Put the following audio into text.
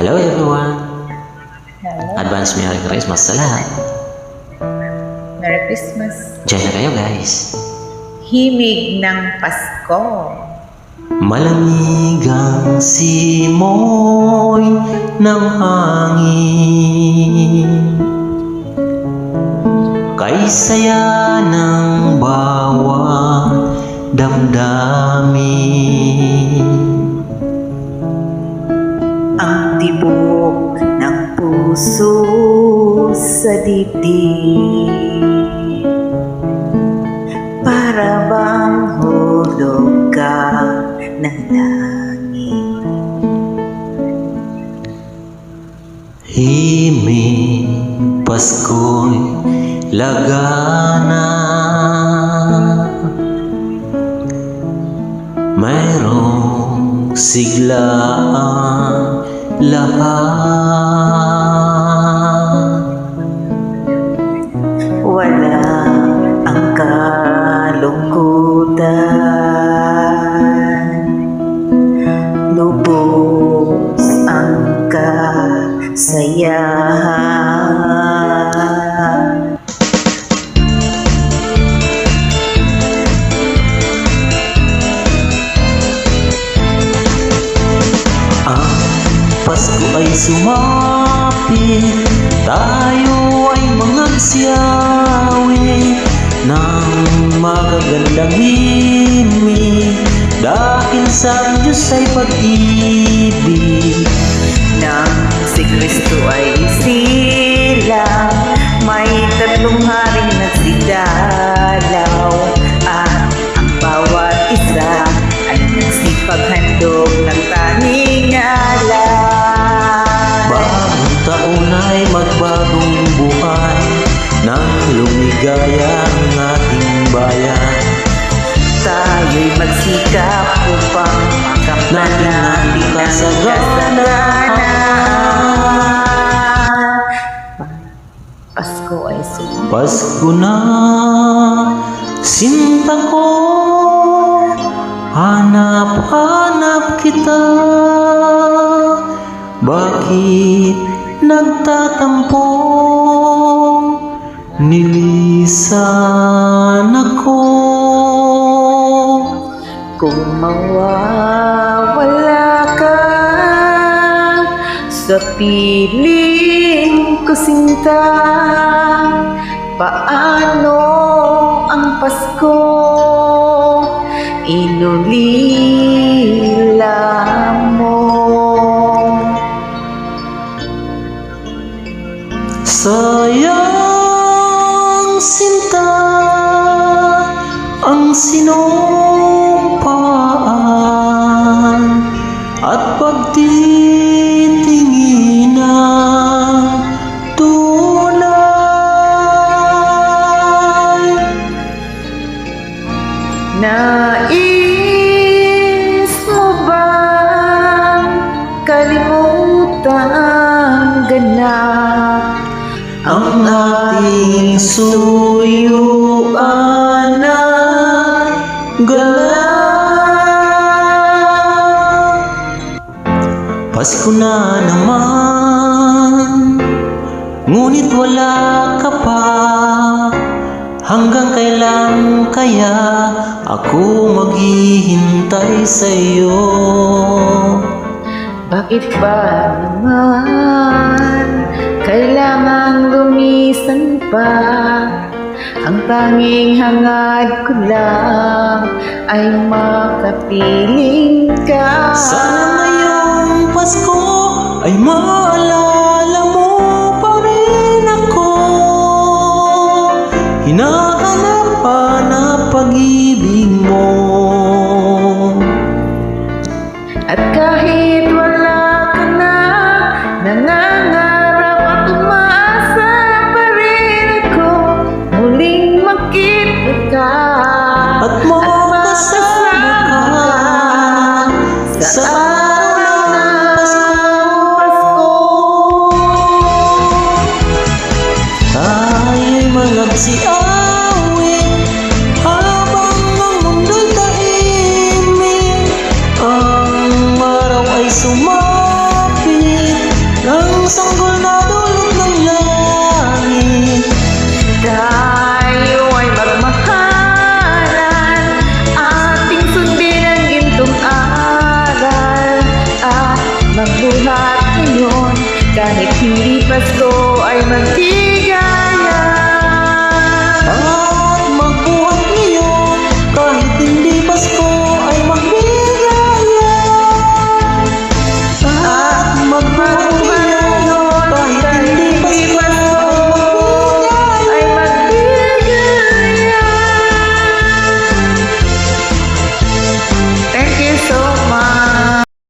Hello everyone! Hello. Advance Merry Christmas sa lahat! Merry Christmas. Diyan na kayo guys! Himig ng Pasko. Malamig ang simoy ng hangin, kay saya ng bawat damdamin. Ang tibok ng puso sa dibdib, para bang hulog ka ng langit. Himig Pasko'y lagana, mayroong sigla ang lahat. Wala ang kalungkutan, lubos ang kasayahan. Ang Pasko ay sumapit, tayo ay mangagsiyawi ng magagandang himig, dahil sa Diyos ay pag-ibig. Nang si Kristo ay isilang, may tatlong haring nagsidalaw, at ang bawat isa ay nagsipaghandog ng tanging alay. Bagong taon ay magbagong buhay, nang lumigaya ang ating bayan. Tayo'y magsikap upang makamtan natin ang kasaganahan. Pasko ay sumunod. Pasko na, sinta ko, hanap-hanap kita. Bakit nagtatampo? Nilisan ako. Kung mawawala ka sa piling ko, sinta, paano ang Pasko inulila mo? Sayang sinta ang sinumpaan at pagtitinginan tunay. Nais mo bang kalimutang ganap Ang ating suyuan at galak? Pasko na naman, ngunit wala ka pa. Hanggang kailan kaya ako maghihintay sa iyo? Bakit ba naman kailangang lumisan pa? Ang tanging hangad ko lang ay makapiling ka. Sana ngayong Pasko ay maalala mo pa rin ako. Hinahanap pa na pag-ibig mo. At kahit wala